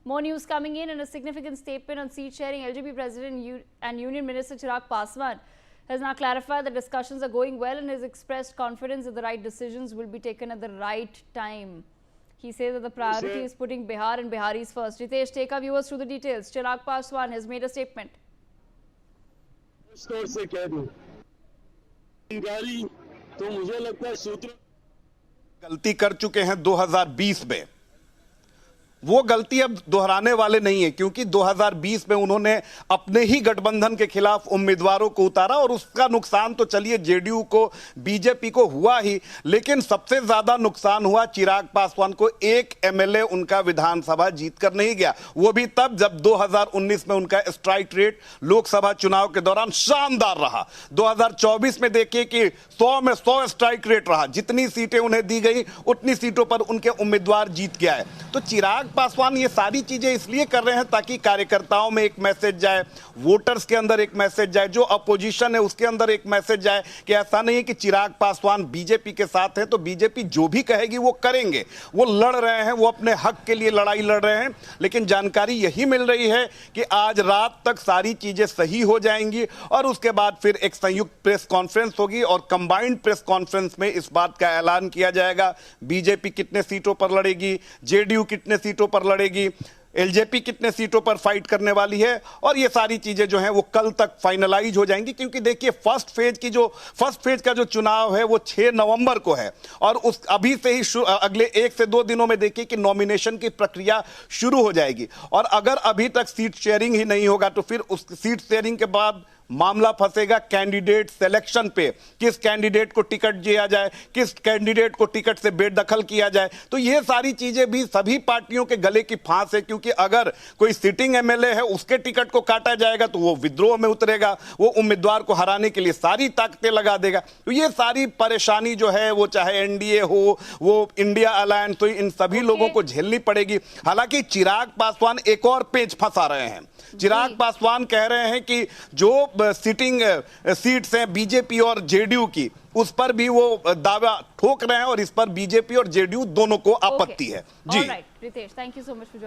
More news coming in a significant statement on seat sharing. LJP President and Union Minister Chirag Paswan has now clarified that discussions are going well and has expressed confidence that the right decisions will be taken at the right time. He says that the priority is putting Bihar and Biharis first. Ritesh, take our viewers through the details. Chirag Paswan has made a statement. गलती कर चुके हैं 2020 में, वो गलती अब दोहराने वाले नहीं है, क्योंकि 2020 में उन्होंने अपने ही गठबंधन के खिलाफ उम्मीदवारों को उतारा और उसका नुकसान तो चलिए जेडीयू को, बीजेपी को हुआ ही, लेकिन सबसे ज्यादा नुकसान हुआ चिराग पासवान को। एक एमएलए उनका विधानसभा जीत कर नहीं गया, वो भी तब जब 2019 में उनका स्ट्राइक रेट लोकसभा चुनाव के दौरान शानदार रहा। 2024 में देखिए कि 100 में 100 स्ट्राइक रेट रहा, जितनी सीटें उन्हें दी गई उतनी सीटों पर उनके उम्मीदवार जीत गया है। तो चिराग पासवान ये सारी चीजें इसलिए कर रहे हैं ताकि कार्यकर्ताओं में एक मैसेज जाए, वोटर्स के अंदर एक मैसेज जाए, जो अपोजिशन है उसके अंदर एक मैसेज जाए कि ऐसा नहीं है कि चिराग पासवान बीजेपी के साथ है तो बीजेपी जो भी कहेगी वो करेंगे। वो लड़ रहे हैं, वो अपने हक के लिए लड़ाई लड़ रहे हैं, लेकिन जानकारी यही मिल रही है कि आज रात तक सारी चीजें सही हो जाएंगी और उसके बाद फिर एक संयुक्त प्रेस कॉन्फ्रेंस होगी और कंबाइंड प्रेस कॉन्फ्रेंस में इस बात का ऐलान किया जाएगा बीजेपी कितने सीटों पर लड़ेगी, जेडीयू कितने सीटों पर लड़ेगी, एलजेपी कितने सीटों पर फाइट करने वाली है, और ये सारी चीजें जो हैं वो कल तक फाइनलाइज हो जाएंगी। क्योंकि देखिए फर्स्ट फेज का जो चुनाव है वो 6 नवंबर को है और उस अभी से ही अगले 1 से 2 दिनों में देखिए कि नॉमिनेशन की प्रक्रिया शुरू हो जाएगी। और अगर अभी तक सीट शेयरिंग ही नहीं होगा तो फिर उस सीट शेयरिंग के बाद मामला फंसेगा कैंडिडेट सिलेक्शन पे, किस कैंडिडेट को टिकट दिया जाए, किस कैंडिडेट को टिकट से बेदखल किया जाए। तो ये सारी चीजें भी सभी पार्टियों के गले की फांस है, क्योंकि अगर कोई सिटिंग एमएलए है उसके टिकट को काटा जाएगा तो वो विद्रोह में उतरेगा, वो उम्मीदवार को हराने के लिए सारी ताकतें लगा देगा। तो ये सारी परेशानी जो है वो चाहे एनडीए हो, वो इंडिया अलायंस, तो इन सभी लोगों को झेलनी पड़ेगी। हालांकि चिराग पासवान एक और पेच फंसा रहे हैं। चिराग पासवान कह रहे हैं कि जो सिटिंग सीट्स हैं बीजेपी और जेडीयू की, उस पर भी वो दावा ठोक रहे हैं और इस पर बीजेपी और जेडीयू दोनों को आपत्ति है। जी Ritesh, thank you so much for joining.